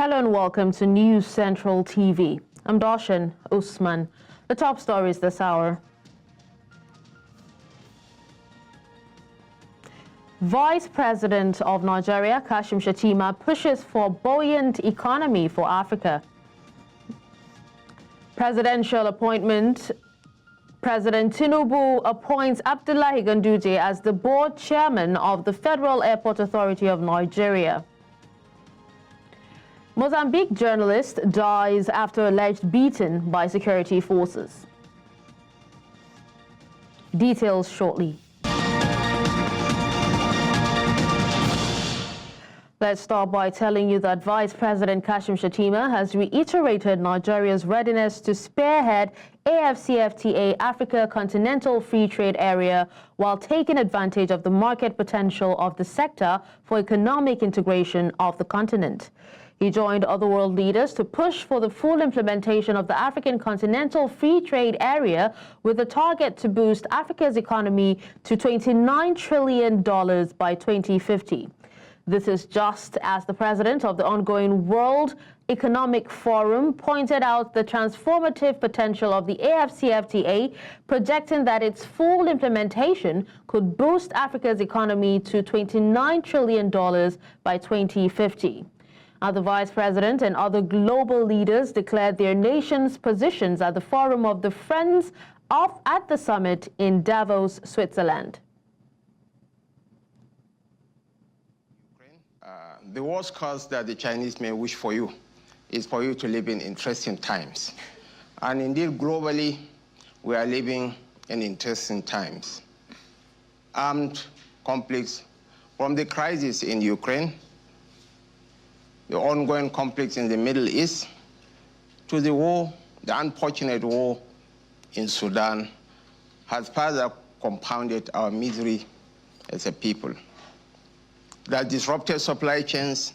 Hello and welcome to News Central TV. I'm Darshan Usman. The top stories this hour. Vice President of Nigeria, Kashim Shettima, pushes for buoyant economy for Africa. Presidential appointment. President Tinubu appoints Abdullahi Ganduje as the board chairman of the Federal Airport Authority of Nigeria. Mozambique journalist dies after alleged beaten by security forces. Details shortly. Let's start by telling you that Vice President Kashim Shettima has reiterated Nigeria's readiness to spearhead AfCFTA Africa Continental Free Trade Area while taking advantage of the market potential of the sector for economic integration of the continent. He joined other world leaders to push for the full implementation of the African Continental Free Trade Area with a target to boost Africa's economy to $29 trillion by 2050. This is just as the president of the ongoing World Economic Forum pointed out the transformative potential of the AfCFTA, projecting that its full implementation could boost Africa's economy to $29 trillion by 2050. The vice president and other global leaders declared their nations' positions at the Forum of the Friends at the summit in Davos, Switzerland. The worst cause that the Chinese may wish for you is for you to live in interesting times. And indeed, globally, we are living in interesting times. Armed conflicts, from the crisis in Ukraine, the ongoing conflicts in the Middle East, to the war, the unfortunate war in Sudan, has further compounded our misery as a people. That disrupted supply chains,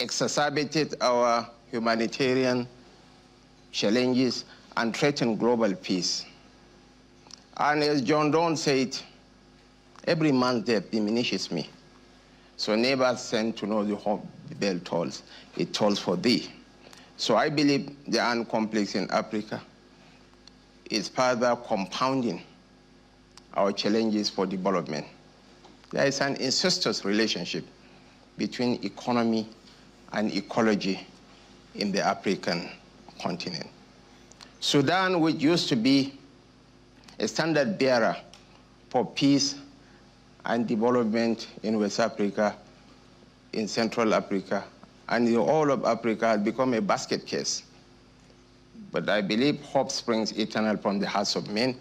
exacerbated our humanitarian challenges, and threatened global peace. And as John Donne said, every man's death diminishes me. So never send to know the home the bell tolls. It tolls for thee. So I believe the armed conflicts in Africa is further compounding our challenges for development. There is an incestuous relationship between economy and ecology in the African continent. Sudan, which used to be a standard bearer for peace and development in West Africa, in Central Africa, and in all of Africa, has become a basket case. But I believe hope springs eternal from the hearts of men.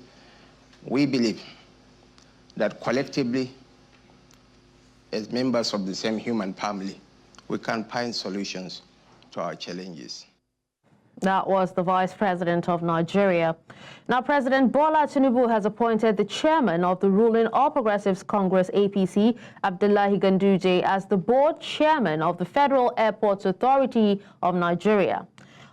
We believe that collectively, as members of the same human family, we can find solutions to our challenges. That was the Vice President of Nigeria. Now, President Bola Tinubu has appointed the chairman of the ruling All Progressives Congress APC, Abdullahi Ganduje, as the board chairman of the Federal Airports Authority of Nigeria.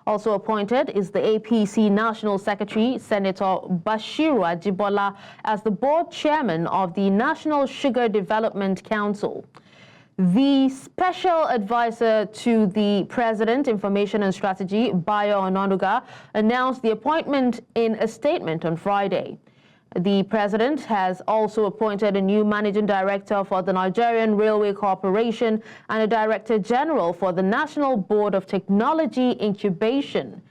Also appointed is the APC National Secretary, Senator Bashiru Ajibola, as the board chairman of the National Sugar Development Council. The special advisor to the President, Information and Strategy, Bayo Onanuga, announced the appointment in a statement on Friday. The president has also appointed a new managing director for the Nigerian Railway Corporation and a director general for the National Board of Technology Incubation.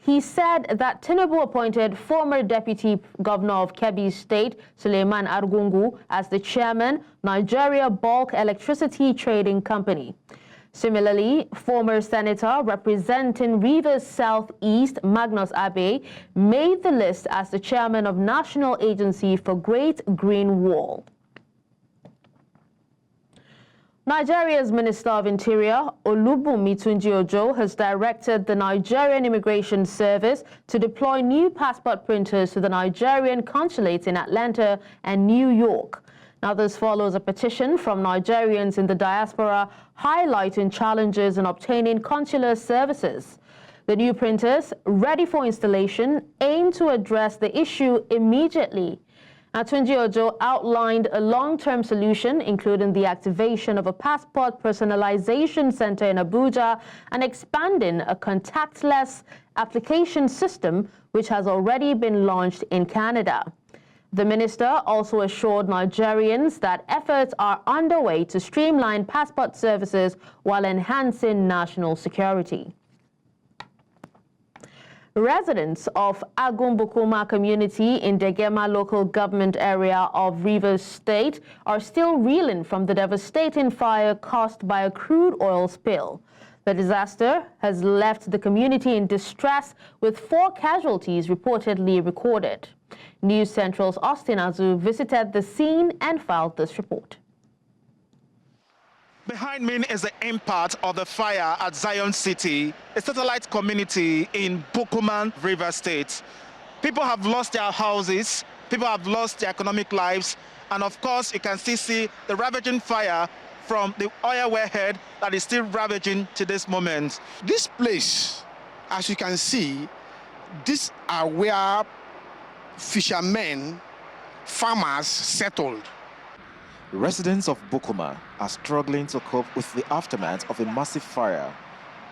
He said that Tinubu appointed former Deputy Governor of Kebbi State, Suleiman Argungu, as the chairman, Nigeria Bulk Electricity Trading Company. Similarly, former Senator representing Rivers Southeast, Magnus Abe, made the list as the chairman of National Agency for Great Green Wall. Nigeria's Minister of Interior, Olubunmi Tunji-Ojo, has directed the Nigerian Immigration Service to deploy new passport printers to the Nigerian consulates in Atlanta and New York. Now, this follows a petition from Nigerians in the diaspora highlighting challenges in obtaining consular services. The new printers, ready for installation, aim to address the issue immediately. Atunji Ojo outlined a long-term solution, including the activation of a passport personalization center in Abuja and expanding a contactless application system, which has already been launched in Canada. The minister also assured Nigerians that efforts are underway to streamline passport services while enhancing national security. Residents of Agumbukuma community in Degema local government area of Rivers State are still reeling from the devastating fire caused by a crude oil spill. The disaster has left the community in distress, with 4 casualties reportedly recorded. News Central's Austin Azu visited the scene and filed this report. Behind me is the impact of the fire at Zion City, a satellite community in Bukuma, Rivers State. People have lost their houses, people have lost their economic lives, and of course you can still see the ravaging fire from the oil wellhead that is still ravaging to this moment. This place, as you can see, these are where fishermen, farmers settled. Residents of Bukuma are struggling to cope with the aftermath of a massive fire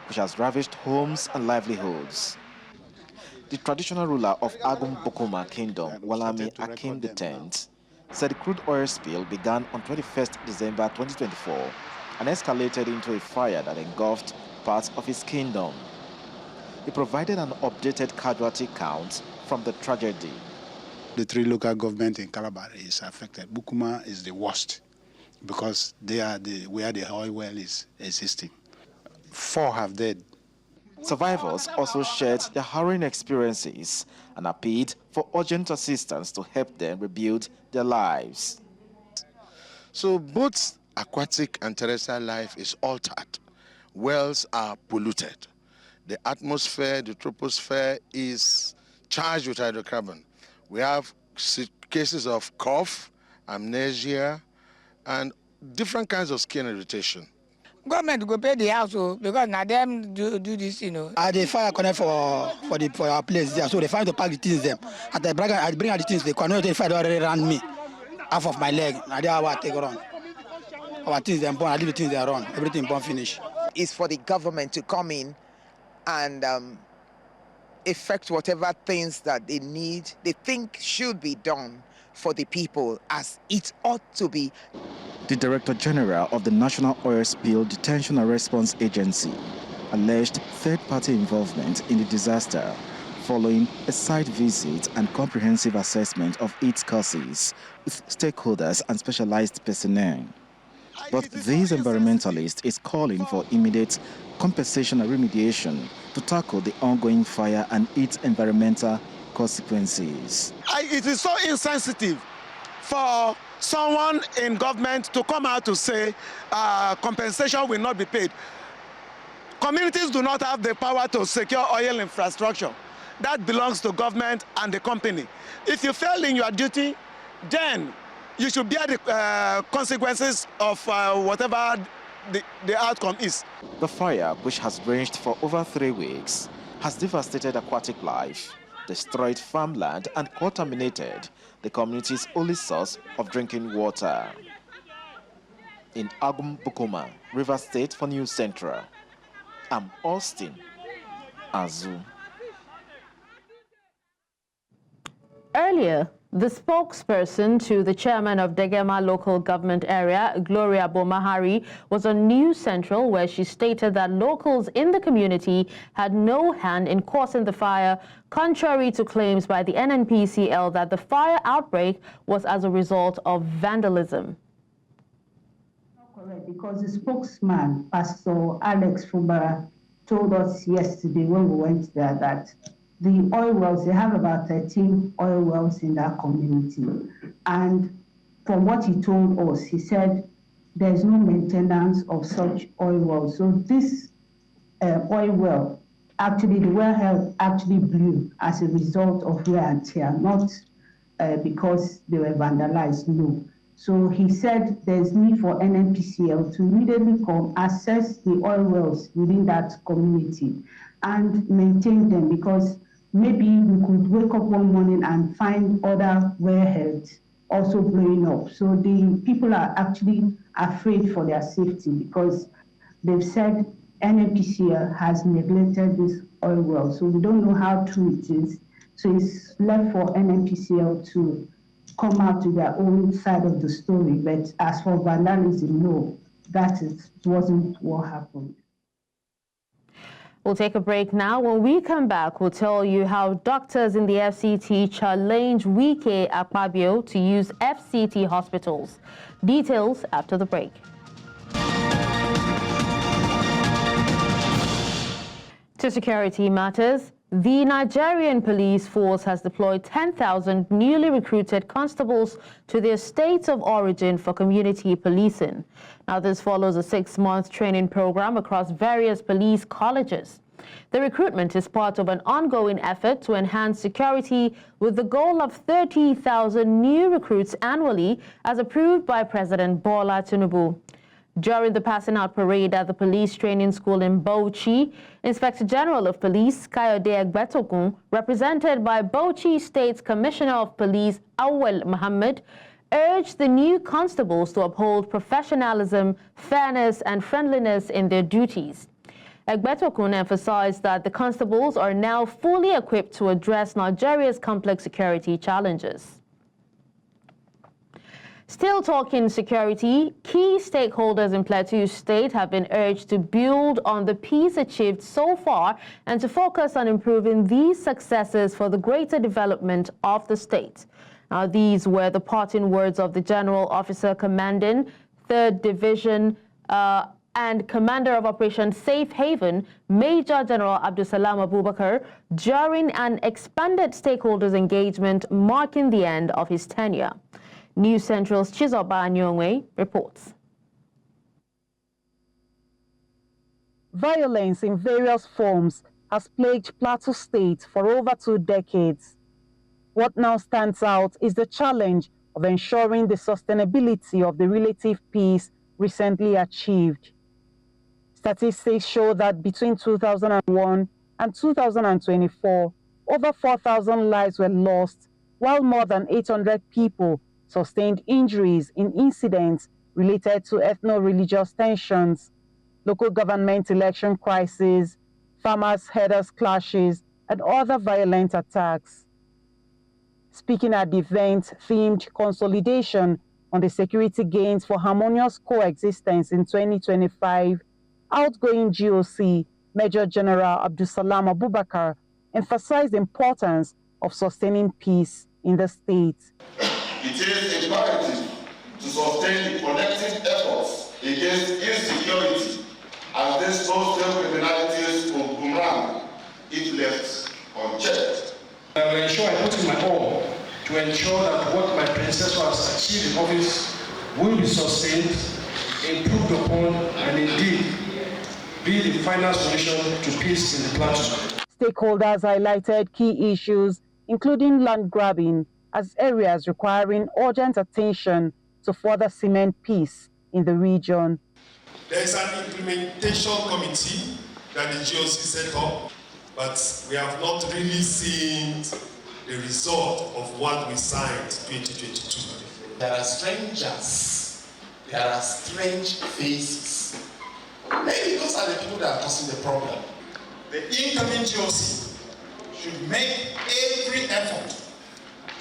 which has ravaged homes and livelihoods. The traditional ruler of Agum Bukuma Kingdom, Walami Akim X, said the crude oil spill began on 21st December 2024 and escalated into a fire that engulfed parts of his kingdom. He provided an updated casualty count from the tragedy. The 3 local governments in Calabar is affected. Bukuma is the worst because they are where the oil well is existing. 4 have died. Survivors also shared their harrowing experiences and appealed for urgent assistance to help them rebuild their lives. So both aquatic and terrestrial life is altered. Wells are polluted. The atmosphere, the troposphere is charged with hydrocarbon. We have cases of cough, amnesia, and different kinds of skin irritation. Government go pay the house because now them do this, you know. The fire connect for our place there, so they find to pack the things them. At I bring out the things, they cannot take fire already around me, half of my leg. Now they are what take around. Our things them born, I leave the things they are on. Everything born finish. It's for the government to come in and effect whatever things that they need, they think should be done for the people as it ought to be. The Director General of the National Oil Spill Detection and Response Agency alleged third-party involvement in the disaster following a site visit and comprehensive assessment of its causes with stakeholders and specialized personnel. But this environmentalist is calling for immediate compensation and remediation to tackle the ongoing fire and its environmental consequences. It is so insensitive for someone in government to come out to say compensation will not be paid. Communities do not have the power to secure oil infrastructure. That belongs to government and the company. If you fail in your duty, then you should bear the consequences of whatever the outcome is. The fire, which has raged for over 3 weeks, has devastated aquatic life, destroyed farmland and contaminated the community's only source of drinking water. In Agum Bukuma, Rivers State for News Central, I'm Austin Azu. Earlier, the spokesperson to the chairman of Degema local government area, Gloria Bomahari, was on News Central, where she stated that locals in the community had no hand in causing the fire, contrary to claims by the NNPCL that the fire outbreak was as a result of vandalism. Not correct, because the spokesman, Pastor Alex Fubara, told us yesterday when we went there that the oil wells, they have about 13 oil wells in that community. And from what he told us, he said there's no maintenance of such oil wells. So this oil well, actually the wellhead actually blew as a result of wear and tear, not because they were vandalized, no. So he said there's need for NNPCL to immediately come assess the oil wells within that community and maintain them, because maybe we could wake up one morning and find other wellheads also blowing up. So the people are actually afraid for their safety because they've said NNPCL has neglected this oil well. So we don't know how true it is. So it's left for NNPCL to come out to their own side of the story. But as for vandalism, no, wasn't what happened. We'll take a break now. When we come back, we'll tell you how doctors in the FCT challenge Wike Akpabio to use FCT hospitals. Details after the break. To security matters, the Nigerian police force has deployed 10,000 newly recruited constables to their states of origin for community policing. Now, this follows a 6-month training program across various police colleges. The recruitment is part of an ongoing effort to enhance security with the goal of 30,000 new recruits annually, as approved by President Bola Tinubu. During the passing out parade at the police training school in Bauchi, Inspector General of Police Kayode Egbetokun, represented by Bauchi State Commissioner of Police Awel Mohammed, urged the new constables to uphold professionalism, fairness, and friendliness in their duties. Egbetokun emphasized that the constables are now fully equipped to address Nigeria's complex security challenges. Still talking security, key stakeholders in Plateau State have been urged to build on the peace achieved so far and to focus on improving these successes for the greater development of the state. Now, these were the parting words of the General Officer commanding 3rd Division and Commander of Operation Safe Haven, Major General Abdusalam Abubakar, during an expanded stakeholders engagement marking the end of his tenure. News Central's Chizoba Anyongwe reports. Violence in various forms has plagued Plateau State for over 2 decades. What now stands out is the challenge of ensuring the sustainability of the relative peace recently achieved. Statistics show that between 2001 and 2024, over 4,000 lives were lost, while more than 800 people sustained injuries in incidents related to ethno-religious tensions, local government election crises, farmers-herders clashes, and other violent attacks. Speaking at the event themed Consolidation on the Security Gains for Harmonious Coexistence in 2025, outgoing GOC Major General Abdusalam Abubakar emphasized the importance of sustaining peace in the state. It is imperative to sustain the collective efforts against insecurity and this social criminalities will boomerang if left unchecked. I will ensure I put in my all to ensure that what my predecessor has achieved in office will be sustained, improved upon, and indeed be the final solution to peace in the plateau. Stakeholders highlighted key issues, including land grabbing, as areas requiring urgent attention to further cement peace in the region. There is an implementation committee that the GOC set up, but we have not really seen the result of what we signed 2022. There are strangers, there are strange faces. Maybe those are the people that are causing the problem. The incoming GOC should make every effort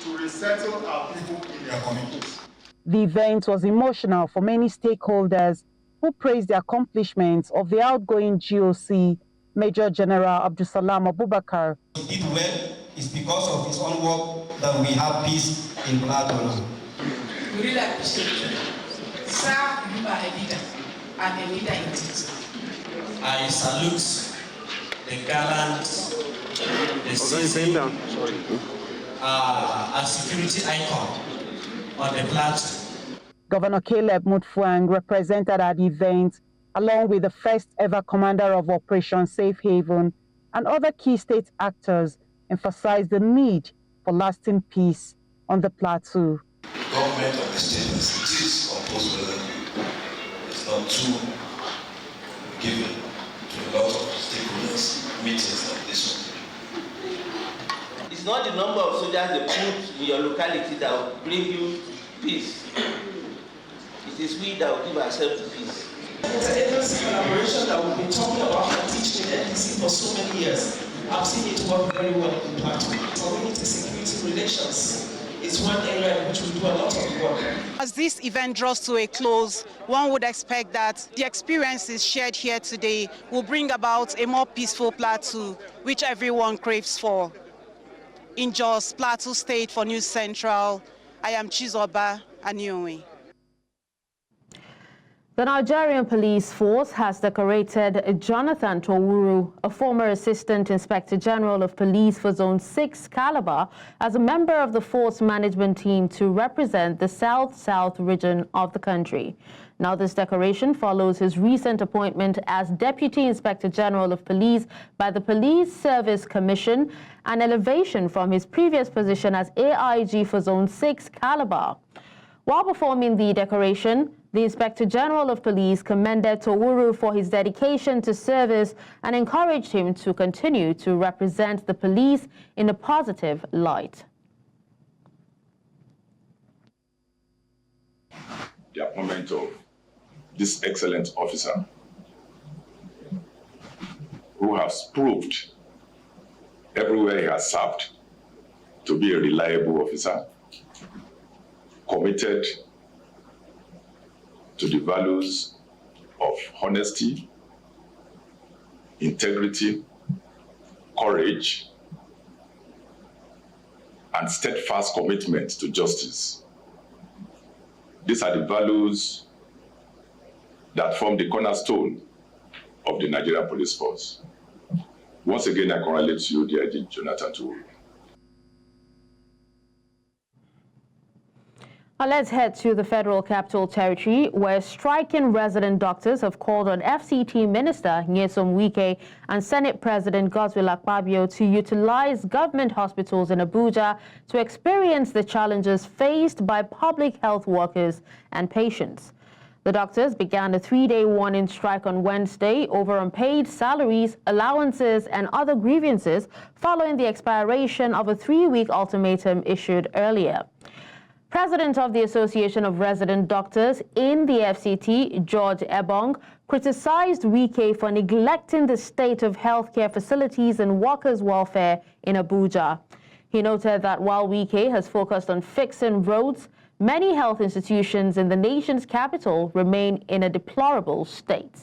to resettle our people in their communities. The event was emotional for many stakeholders who praised the accomplishments of the outgoing GOC, Major General Abdusalam Abubakar. He did well. It's because of his own work that we have peace in Plateau. We really appreciate it. Sir, you are a leader, and a leader indeed. I salute the gallant, the seasoned, a security icon on the plateau. Governor Caleb Mutfwang represented at the event, along with the first ever commander of Operation Safe Haven and other key state actors, emphasized the need for lasting peace on the plateau. Government of the state as it is composed whether it's not too given to a lot of stakeholders meetings like this one. It's not the number of soldiers they put in your locality that will bring you peace. It is we that will give ourselves to peace. Interagency collaboration that we've been talking about and teaching in NDC for so many years. I've seen it work very well in Plateau. Community security relations is one area in which we do a lot of work. As this event draws to a close, one would expect that the experiences shared here today will bring about a more peaceful Plateau, which everyone craves for. In Jos, Plateau State, for News Central, I am Chizoba Aniuwe. The Nigerian police force has decorated Jonathan Towuru, a former Assistant Inspector General of Police for Zone 6 Calabar, as a member of the force management team to represent the South-South region of the country. Now, this decoration follows his recent appointment as Deputy Inspector General of Police by the Police Service Commission, an elevation from his previous position as AIG for Zone 6 Calabar. While performing the decoration, the Inspector General of Police commended Towuru for his dedication to service and encouraged him to continue to represent the police in a positive light. The appointment of this excellent officer who has proved everywhere he has served to be a reliable officer, committed to the values of honesty, integrity, courage, and steadfast commitment to justice. These are the values that form the cornerstone of the Nigerian police force. Once again, I congratulate you, dear Jonathan Towuru. Now let's head to the Federal Capital Territory, where striking resident doctors have called on FCT Minister Nyesom Wike and Senate President Godswill Akpabio to utilize government hospitals in Abuja to experience the challenges faced by public health workers and patients. The doctors began a 3-day warning strike on Wednesday over unpaid salaries, allowances, and other grievances following the expiration of a 3-week ultimatum issued earlier. President of the Association of Resident Doctors in the FCT, George Ebong, criticized Wike for neglecting the state of healthcare facilities and workers' welfare in Abuja. He noted that while Wike has focused on fixing roads, many health institutions in the nation's capital remain in a deplorable state.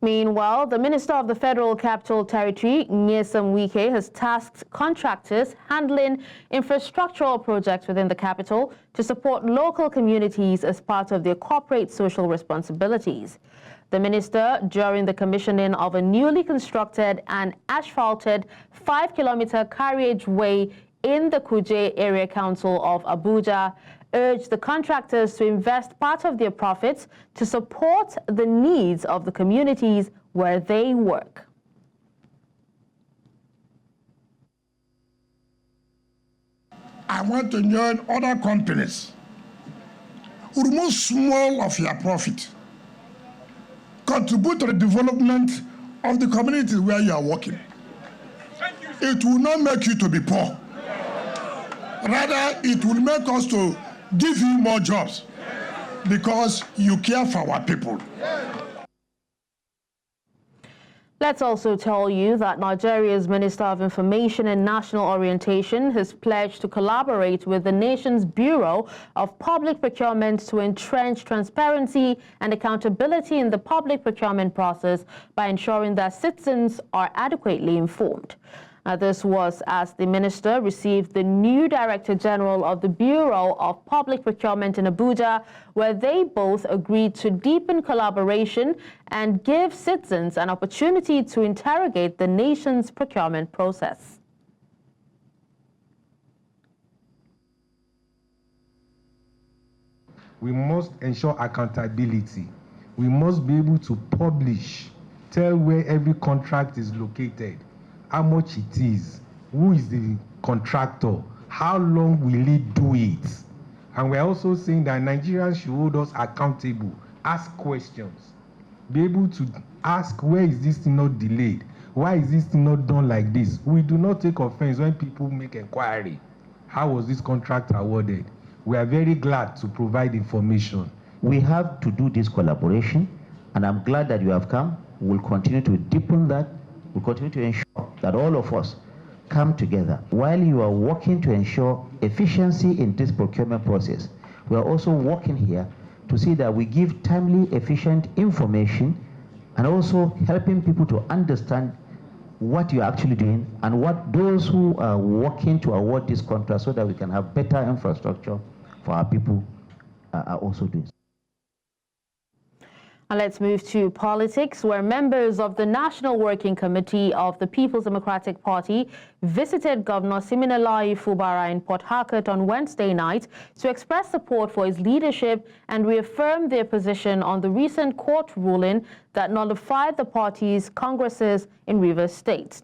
Meanwhile, the Minister of the Federal Capital Territory, Nyesom Wike, has tasked contractors handling infrastructural projects within the capital to support local communities as part of their corporate social responsibilities. The minister, during the commissioning of a newly constructed and asphalted 5-kilometer carriageway in the Kuje Area Council of Abuja, urged the contractors to invest part of their profits to support the needs of the communities where they work. I want to join other companies who remove small of your profit, contribute to the development of the communities where you are working. It will not make you to be poor. Rather, it will make us to give you more jobs because you care for our people. Let's also tell you that Nigeria's Minister of Information and National Orientation has pledged to collaborate with the nation's Bureau of Public Procurement to entrench transparency and accountability in the public procurement process by ensuring that citizens are adequately informed. This was as the minister received the new Director General of the Bureau of Public Procurement in Abuja, where they both agreed to deepen collaboration and give citizens an opportunity to interrogate the nation's procurement process. We must ensure accountability. We must be able to publish, tell where every contract is located, how much it is, who is the contractor, how long will it do it. And we're also saying that Nigerians should hold us accountable, ask questions, be able to ask, where is this thing not delayed? Why is this thing not done like this? We do not take offense when people make inquiry. How was this contract awarded? We are very glad to provide information. We have to do this collaboration, and I'm glad that you have come. We'll continue to deepen that. We'll continue to ensure that all of us come together. While you are working to ensure efficiency in this procurement process, we are also working here to see that we give timely, efficient information, and also helping people to understand what you're actually doing and what those who are working to award this contract, so that we can have better infrastructure for our people are also doing. And let's move to politics, where members of the National Working Committee of the People's Democratic Party visited Governor Siminalayi Fubara in Port Harcourt on Wednesday night to express support for his leadership and reaffirm their position on the recent court ruling that nullified the party's congresses in Rivers State.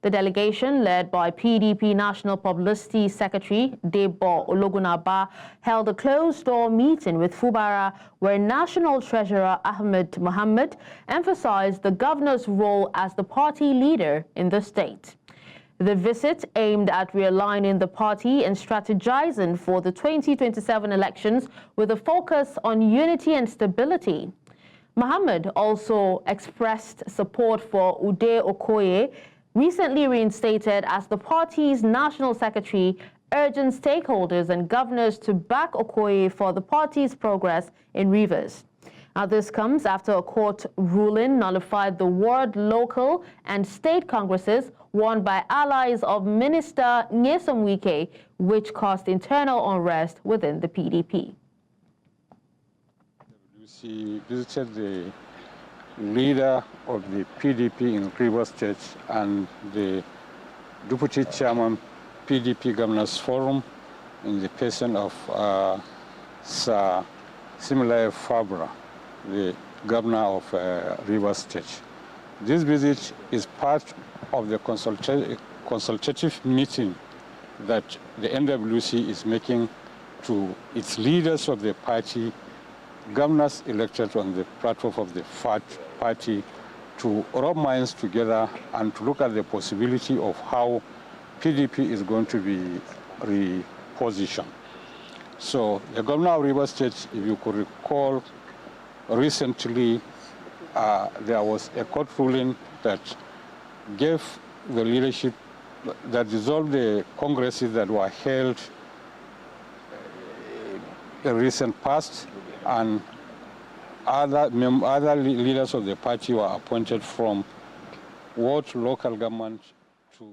The delegation, led by PDP National Publicity Secretary Debo Ologunaba, held a closed-door meeting with Fubara, where National Treasurer Ahmed Mohammed emphasized the governor's role as the party leader in the state. The visit aimed at realigning the party and strategizing for the 2027 elections with a focus on unity and stability. Mohammed also expressed support for Ude Okoye, recently reinstated as the party's national secretary, urging stakeholders and governors to back Okoye for the party's progress in Rivers. Now, this comes after a court ruling nullified the ward, local, and state congresses won by allies of Minister Nyesom Wike, which caused internal unrest within the PDP. She visited the leader of the PDP in Rivers State and the Deputy Chairman PDP Governors Forum in the person of Sir Siminalayi Fubara, the governor of Rivers State. This visit is part of the consultative meeting that the NWC is making to its leaders of the party, governors elected on the platform of the party, to rub minds together and to look at the possibility of how PDP is going to be repositioned. So the governor of Rivers State, if you could recall, recently there was a court ruling that gave the leadership, that dissolved the congresses that were held in recent past, and other leaders of the party were appointed from ward, local government to...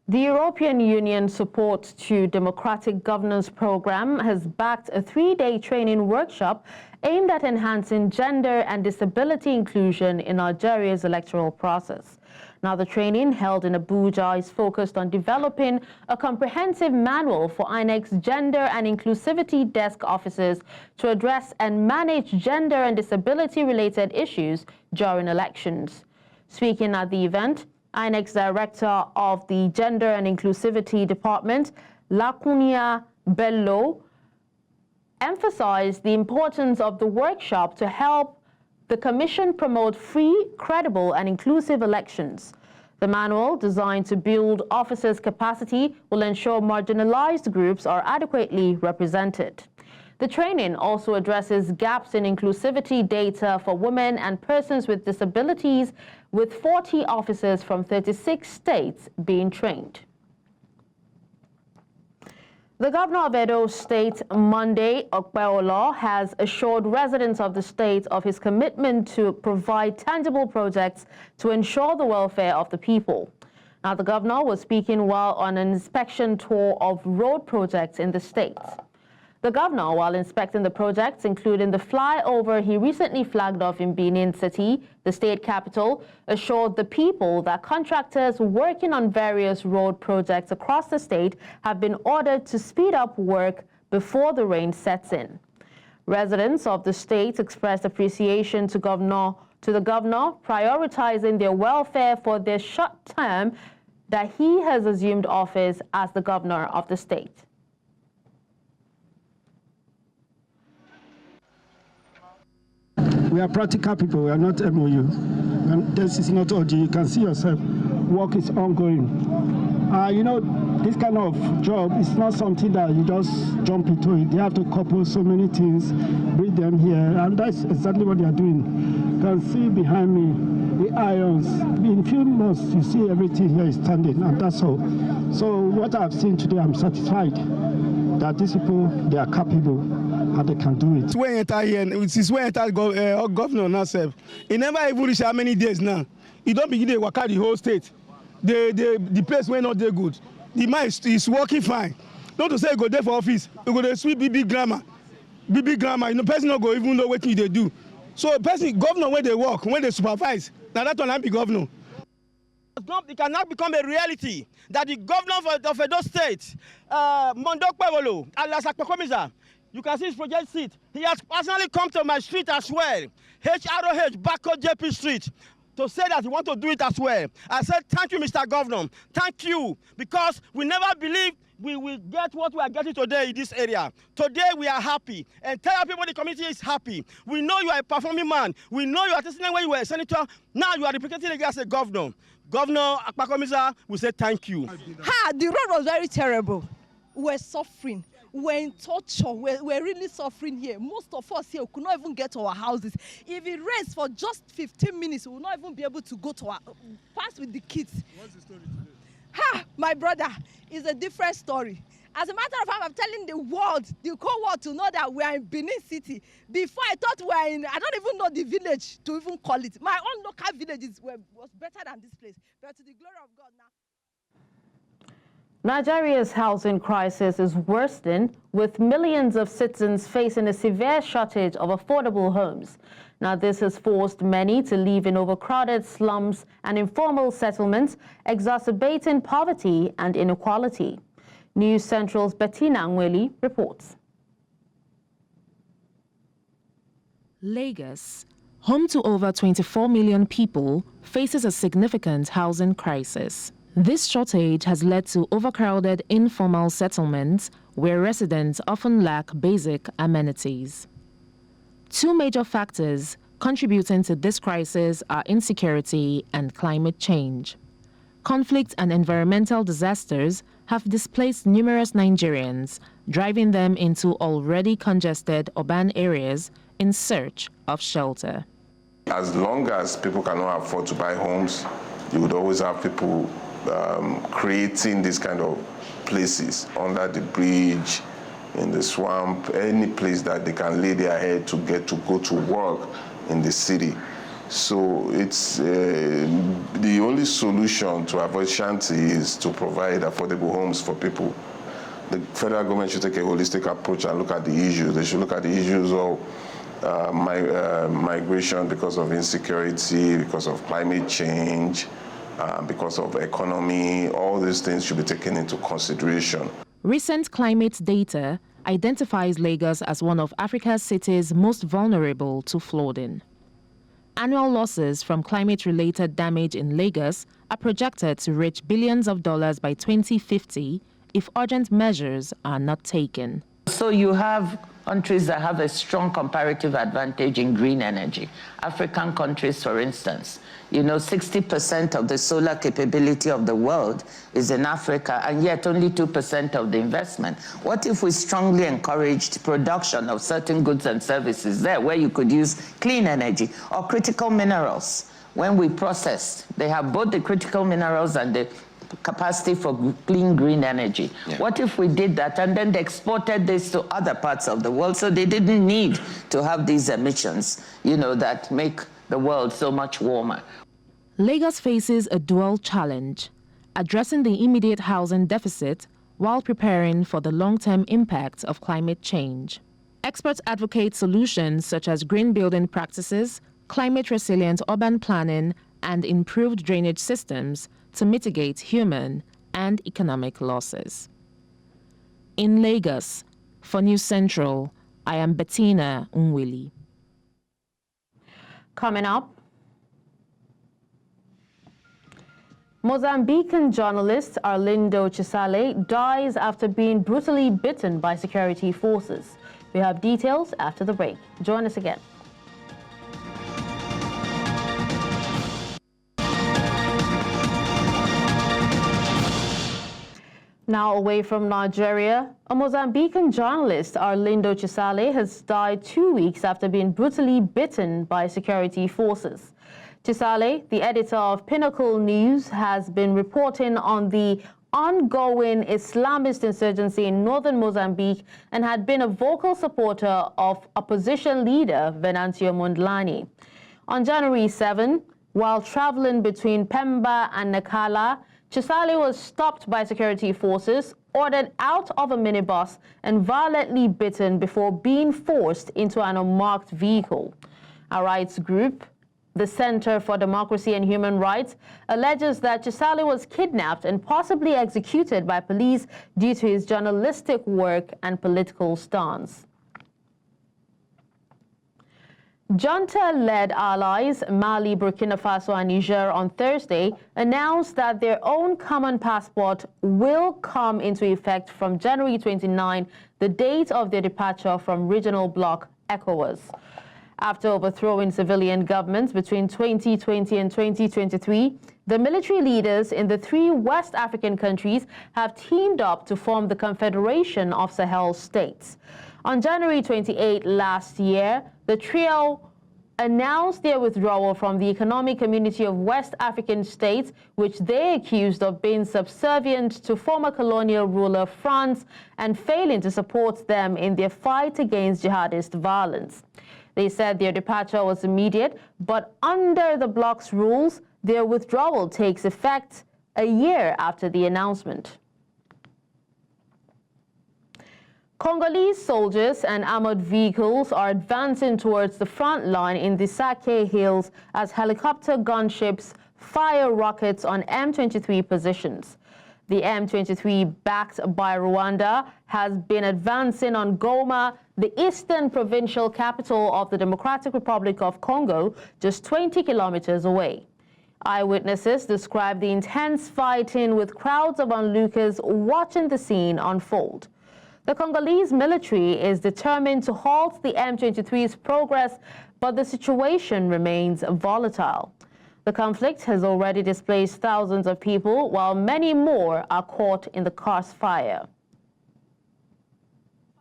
The European Union Support to Democratic Governance program has backed a 3-day training workshop aimed at enhancing gender and disability inclusion in Nigeria's electoral process. Now, the training held in Abuja is focused on developing a comprehensive manual for INEC's gender and inclusivity desk officers to address and manage gender and disability-related issues during elections. Speaking at the event, INEC's Director of the Gender and Inclusivity Department, Lakunia Bello, emphasized the importance of the workshop to help the Commission promote free, credible, and inclusive elections. The manual, designed to build officers' capacity, will ensure marginalized groups are adequately represented. The training also addresses gaps in inclusivity data for women and persons with disabilities, with 40 officers from 36 states being trained. The governor of Edo State, Monday Okpeolo, has assured residents of the state of his commitment to provide tangible projects to ensure the welfare of the people. Now, the governor was speaking while on an inspection tour of road projects in the state. The governor, while inspecting the projects, including the flyover he recently flagged off in Benin City, the state capital, assured the people that contractors working on various road projects across the state have been ordered to speed up work before the rain sets in. Residents of the state expressed appreciation to the governor, prioritizing their welfare for their short term that he has assumed office as the governor of the state. We are practical people, we are not MOU. And this is not OG. You can see yourself, work is ongoing. You know, this kind of job is not something that you just jump into it. They have to couple so many things, bring them here, and that's exactly what they are doing. You can see behind me the irons. In a few months, you see everything here is standing, and that's all. So what I've seen today, I'm satisfied that these people, they are capable and they can do it. When enter here, since when enter governor now, he never even reach how many days now. He don't begin to work out the whole state. The place went not there good. The man is working fine. Not to say he go there for office, he go there sweep big grammar. You know, person not go even know what they do. So person, governor when they work, when they supervise, now that one I be governor. It cannot become a reality that the governor of Edo State, Mondok Pevolo, Alasakokomisa, you can see his project seat. He has personally come to my street as well, HROH, Bako JP Street, to say that he want to do it as well. I said, thank you, Mr. Governor. Thank you, because we never believed we will get what we are getting today in this area. Today we are happy, and tell people the community is happy. We know you are a performing man. We know you are testing when you were a senator. Now you are representing against a governor. Governor Akpakomisa, we say thank you. The road was very terrible. We're suffering. We're in torture. We're really suffering here. Most of us here could not even get to our houses. If it rains for just 15 minutes, we will not even be able to go to our pass with the kids. What's the story today? My brother, it's a different story. As a matter of fact, I'm telling the world, the whole world, to know that we are in Benin City. Before I thought we were in, I don't even know the village to even call it. My own local village was better than this place. But to the glory of God now. Nigeria's housing crisis is worsening, with millions of citizens facing a severe shortage of affordable homes. Now, this has forced many to live in overcrowded slums and informal settlements, exacerbating poverty and inequality. News Central's Bettina Nweli reports. Lagos, home to over 24 million people, faces a significant housing crisis. This shortage has led to overcrowded informal settlements where residents often lack basic amenities. Two major factors contributing to this crisis are insecurity and climate change. Conflict and environmental disasters have displaced numerous Nigerians, driving them into already congested urban areas in search of shelter. As long as people cannot afford to buy homes, you would always have people creating these kind of places under the bridge, in the swamp, any place that they can lay their head to get to go to work in the city. So it's the only solution to avoid shanty is to provide affordable homes for people. The federal government should take a holistic approach and look at the issues. They should look at the issues of migration because of insecurity, because of climate change, because of economy. All these things should be taken into consideration. Recent climate data identifies Lagos as one of Africa's cities most vulnerable to flooding. Annual losses from climate-related damage in Lagos are projected to reach billions of dollars by 2050 if urgent measures are not taken. So you have countries that have a strong comparative advantage in green energy. African countries, for instance. You know, 60% of the solar capability of the world is in Africa, and yet only 2% of the investment. What if we strongly encouraged production of certain goods and services there, where you could use clean energy or critical minerals? When we processed, they have both the critical minerals and the capacity for clean green energy. Yeah. What if we did that and then they exported this to other parts of the world so they didn't need to have these emissions, you know, that make the world so much warmer? Lagos faces a dual challenge: addressing the immediate housing deficit while preparing for the long-term impact of climate change. Experts advocate solutions such as green building practices, climate-resilient urban planning, and improved drainage systems to mitigate human and economic losses. In Lagos, for News Central, I am Bettina Nweli. Coming up, Mozambican journalist Arlindo Chisale dies after being brutally bitten by security forces. We have details after the break. Join us again. Now away from Nigeria, a Mozambican journalist, Arlindo Chisale, has died 2 weeks after being brutally bitten by security forces. Chisale, the editor of Pinnacle News, has been reporting on the ongoing Islamist insurgency in northern Mozambique and had been a vocal supporter of opposition leader Venancio Mondlane. On January 7, while traveling between Pemba and Nacala, Chisale was stopped by security forces, ordered out of a minibus, and violently bitten before being forced into an unmarked vehicle. A rights group, the Center for Democracy and Human Rights, alleges that Chisale was kidnapped and possibly executed by police due to his journalistic work and political stance. Junta-led allies Mali, Burkina Faso and Niger on Thursday announced that their own common passport will come into effect from January 29, the date of their departure from regional bloc ECOWAS. After overthrowing civilian governments between 2020 and 2023, the military leaders in the 3 West African countries have teamed up to form the Confederation of Sahel States. On January 28 last year, the trio announced their withdrawal from the Economic Community of West African States, which they accused of being subservient to former colonial ruler France and failing to support them in their fight against jihadist violence. They said their departure was immediate, but under the bloc's rules, their withdrawal takes effect a year after the announcement. Congolese soldiers and armored vehicles are advancing towards the front line in the Sake Hills as helicopter gunships fire rockets on M23 positions. The M23, backed by Rwanda, has been advancing on Goma, the eastern provincial capital of the Democratic Republic of Congo, just 20 kilometers away. Eyewitnesses describe the intense fighting with crowds of onlookers watching the scene unfold. The Congolese military is determined to halt the M23's progress, but the situation remains volatile. The conflict has already displaced thousands of people, while many more are caught in the crossfire.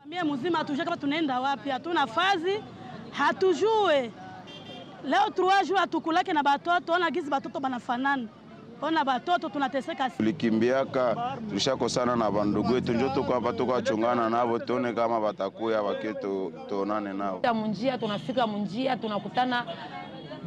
Familia mzima hatujui kama tunaenda wapi, hatuna fazi, hatujue. Leo 3 jours hatukulake na batoto, ona gizi batoto banafanana. Ona batoto tunateseka. Tulikimbiaka, tulishakosana na bandugu wetu, njoo tuko hapa tukachungana nao, tuone kama batakuya baketu tuonane nao. Munjia tunafika munjia tunakutana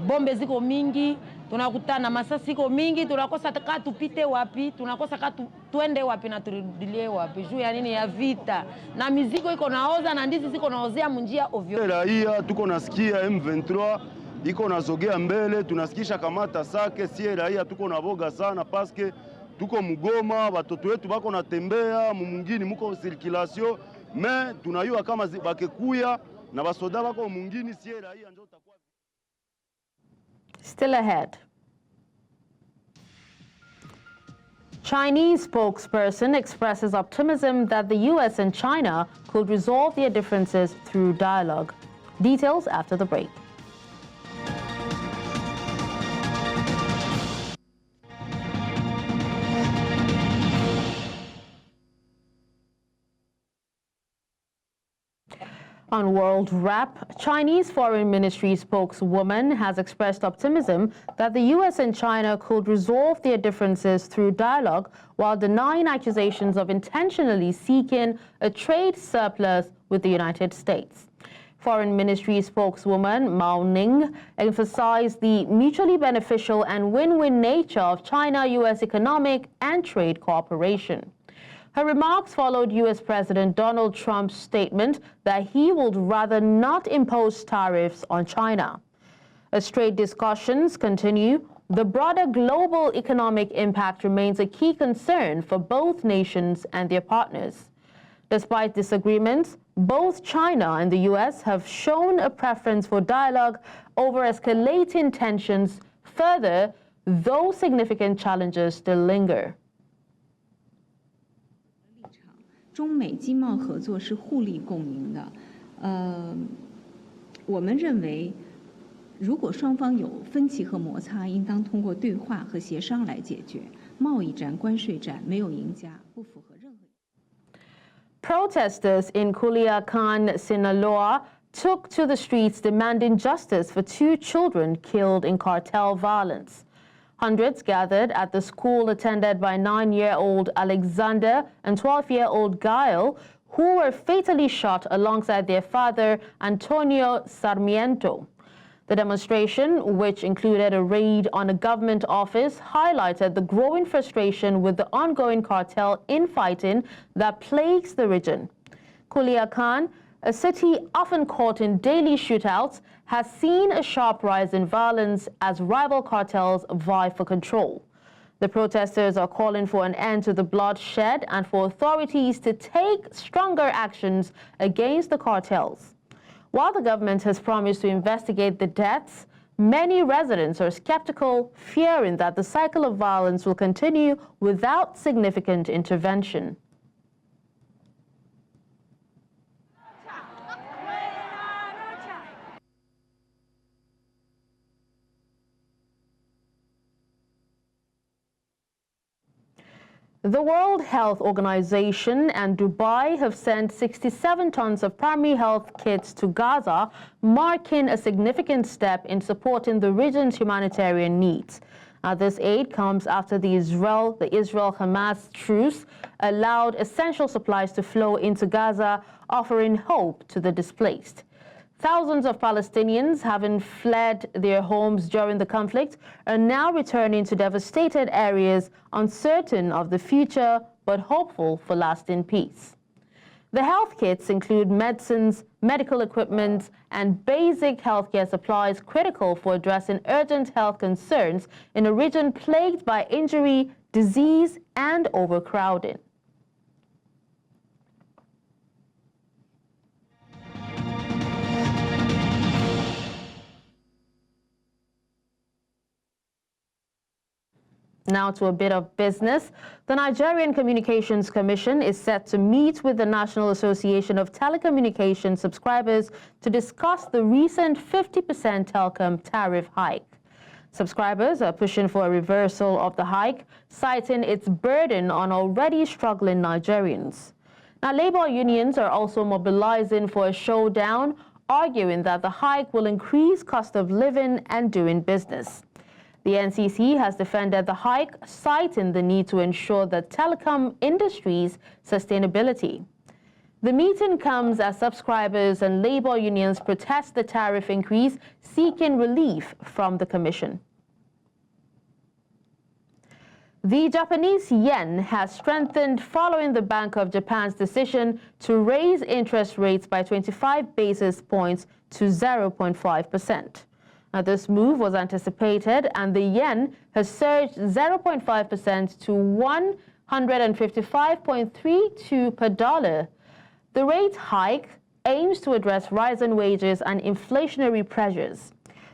bombe ziko mingi, tunakutana masasi ziko mingi, tunakosa taka tupite wapi, tunakosa ka tuende wapi na turudilie wapi juu ya nini ya vita. Na mizigo iko naoza na ndizi ziko naozea munjia ovyo. Raia tuko nasikia M23 iko nazogea mbele, tunasikisha kamata Sake, sie raia tuko na boga sana paske tuko mugoma, watoto wetu bako natembea, mumungini muko circulation, me tunayua kama bakekuya na basoda bako mungini, sie raia ndio takuwa. Still ahead. Chinese spokesperson expresses optimism that the US and China could resolve their differences through dialogue. Details after the break. On World Wrap, Chinese Foreign Ministry spokeswoman has expressed optimism that the US and China could resolve their differences through dialogue while denying accusations of intentionally seeking a trade surplus with the United States. Foreign Ministry spokeswoman Mao Ning emphasized the mutually beneficial and win-win nature of China-US economic and trade cooperation. Her remarks followed U.S. President Donald Trump's statement that he would rather not impose tariffs on China. As trade discussions continue, the broader global economic impact remains a key concern for both nations and their partners. Despite disagreements, both China and the U.S. have shown a preference for dialogue over escalating tensions. Further, though significant challenges still linger. 中美经贸合作是互利共赢的，我们认为，如果双方有分歧和摩擦，应当通过对话和协商来解决。贸易战、关税战没有赢家，不符合任何。Protesters in Culiacan, Sinaloa, took to the streets demanding justice for 2 children killed in cartel violence. Hundreds gathered at the school attended by 9-year-old Alexander and 12-year-old Gael, who were fatally shot alongside their father, Antonio Sarmiento. The demonstration, which included a raid on a government office, highlighted the growing frustration with the ongoing cartel infighting that plagues the region. Culiacan, a city often caught in daily shootouts, has seen a sharp rise in violence as rival cartels vie for control. The protesters are calling for an end to the bloodshed and for authorities to take stronger actions against the cartels. While the government has promised to investigate the deaths, many residents are skeptical, fearing that the cycle of violence will continue without significant intervention. The World Health Organization and Dubai have sent 67 tons of primary health kits to Gaza, marking a significant step in supporting the region's humanitarian needs. This aid comes after the Israel-Hamas truce allowed essential supplies to flow into Gaza, offering hope to the displaced. Thousands of Palestinians, having fled their homes during the conflict, are now returning to devastated areas, uncertain of the future but hopeful for lasting peace. The health kits include medicines, medical equipment, and basic healthcare supplies critical for addressing urgent health concerns in a region plagued by injury, disease, and overcrowding. Now to a bit of business. The Nigerian Communications Commission is set to meet with the National Association of Telecommunications Subscribers to discuss the recent 50% telecom tariff hike. Subscribers are pushing for a reversal of the hike, citing its burden on already struggling Nigerians. Now, labor unions are also mobilizing for a showdown, arguing that the hike will increase cost of living and doing business. The NCC has defended the hike, citing the need to ensure the telecom industry's sustainability. The meeting comes as subscribers and labor unions protest the tariff increase, seeking relief from the Commission. The Japanese yen has strengthened following the Bank of Japan's decision to raise interest rates by 25 basis points to 0.5%. This move was anticipated, and the yen has surged 0.5% to 155.32 per dollar. The rate hike aims to address rising wages and inflationary pressures.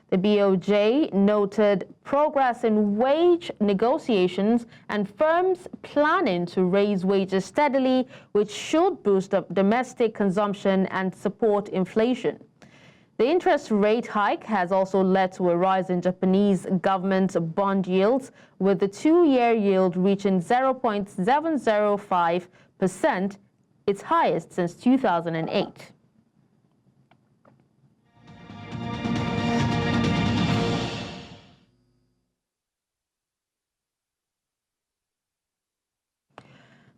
The BOJ noted progress in wage negotiations and firms planning to raise wages steadily, which should boost up domestic consumption and support inflation. The interest rate hike has also led to a rise in Japanese government bond yields, with the 2-year yield reaching 0.705%, its highest since 2008.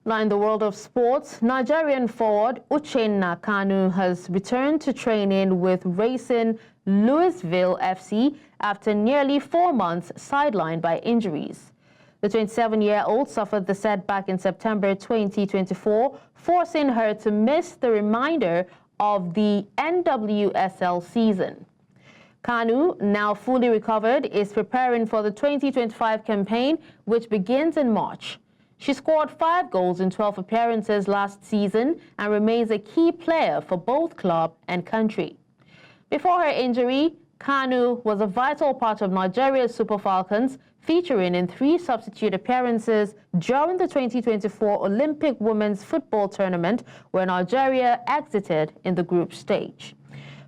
Now, in the world of sports, Nigerian forward Uchenna Kanu has returned to training with Racing Louisville FC after nearly 4 months sidelined by injuries. The 27-year-old suffered the setback in September 2024, forcing her to miss the remainder of the NWSL season. Kanu, now fully recovered, is preparing for the 2025 campaign, which begins in March. She scored 5 goals in 12 appearances last season and remains a key player for both club and country. Before her injury, Kanu was a vital part of Nigeria's Super Falcons, featuring in 3 substitute appearances during the 2024 Olympic Women's Football Tournament, where Nigeria exited in the group stage.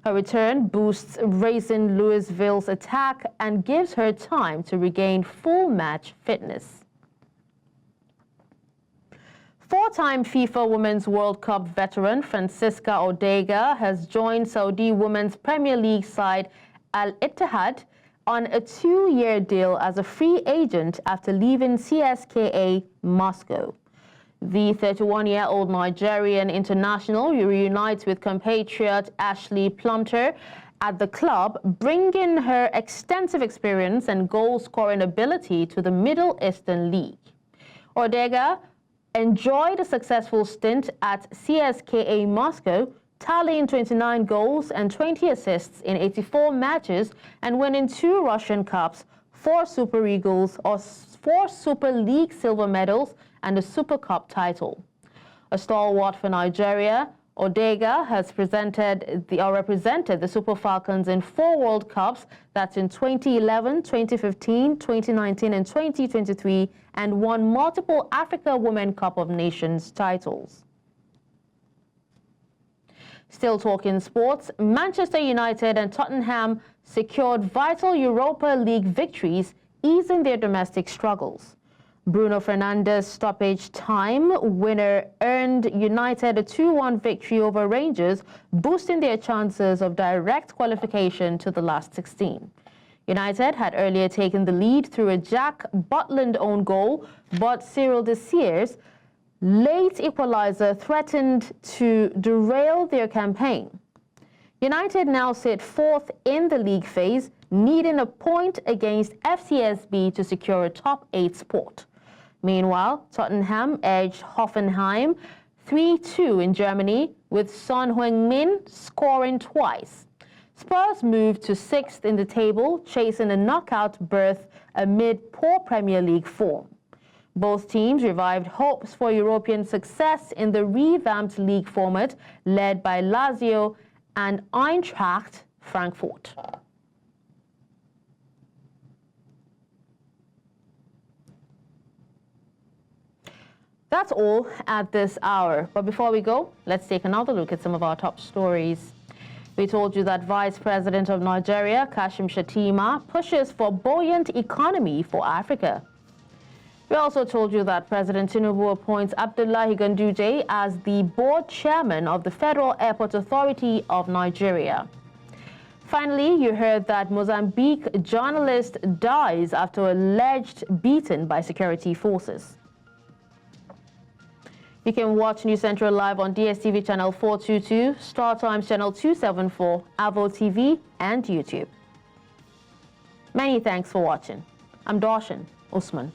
Her return boosts Racing Louisville's attack and gives her time to regain full match fitness. Four-time FIFA Women's World Cup veteran Francisca Ordega has joined Saudi Women's Premier League side Al Ittihad on a 2-year deal as a free agent after leaving CSKA Moscow. The 31-year-old Nigerian international reunites with compatriot Ashley Plumter at the club, bringing her extensive experience and goal-scoring ability to the Middle Eastern League. Ordega enjoyed a successful stint at CSKA Moscow, tallying 29 goals and 20 assists in 84 matches and winning 2 Russian Cups, 4 Super Eagles, or 4 Super League silver medals, and a Super Cup title. A stalwart for Nigeria, Ordega has represented the Super Falcons in 4 World Cups, that's in 2011, 2015, 2019, and 2023, and won multiple Africa Women Cup of Nations titles. Still talking sports, Manchester United and Tottenham secured vital Europa League victories, easing their domestic struggles. Bruno Fernandes' stoppage time winner earned United a 2-1 victory over Rangers, boosting their chances of direct qualification to the last 16. United had earlier taken the lead through a Jack Butland own goal, but Cyril Dessier's late equalizer threatened to derail their campaign. United now sit 4th in the league phase, needing a point against FCSB to secure a top 8 spot. Meanwhile, Tottenham edged Hoffenheim 3-2 in Germany, with Son Heung-min scoring twice. Spurs moved to 6th in the table, chasing a knockout berth amid poor Premier League form. Both teams revived hopes for European success in the revamped league format led by Lazio and Eintracht Frankfurt. That's all at this hour. But before we go, let's take another look at some of our top stories. We told you that Vice President of Nigeria, Kashim Shettima, pushes for buoyant economy for Africa. We also told you that President Tinubu appoints Abdullahi Ganduje as the board chairman of the Federal Airport Authority of Nigeria. Finally, you heard that Mozambique journalist dies after alleged beaten by security forces. You can watch News Central live on DSTV channel 422, Star Times channel 274, Avo TV, and YouTube. Many thanks for watching. I'm Darshan Usman.